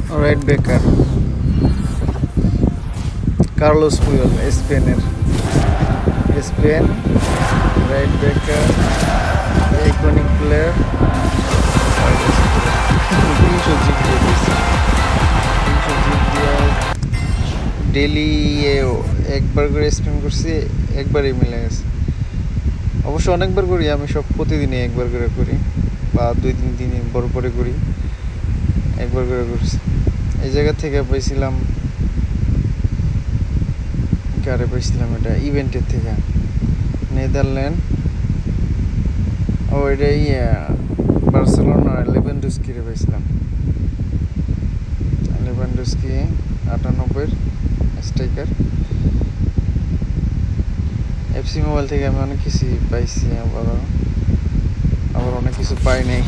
right backer Carlos Puyol স্পেনের Spain right backer iconic player 300 জিপ দিয়ে দিয়েছে 300 জিপ দিয়ে ডেলি একবার করে স্পেন করছি একবারই মিলে গেছে অবশ্য অনেকবার করি আমি সব প্রতিদিনই একবার করে করি বা 2-3 দিন বড় করে করি একবার করে করছি এই জায়গা থেকে পাইছিলাম কারে পাইছিলাম এটা ইভেন্টের থেকে নেদারল্যান্ড ও এটাই বার্সেলোনা লেভানডস্কিরে পাইছিলাম লেভানডস্কি 98 স্ট্রাইকার এফসি মোবাইল থেকে আমি অনেক কিছু পাইছি আবার অনেক কিছু পাই নাই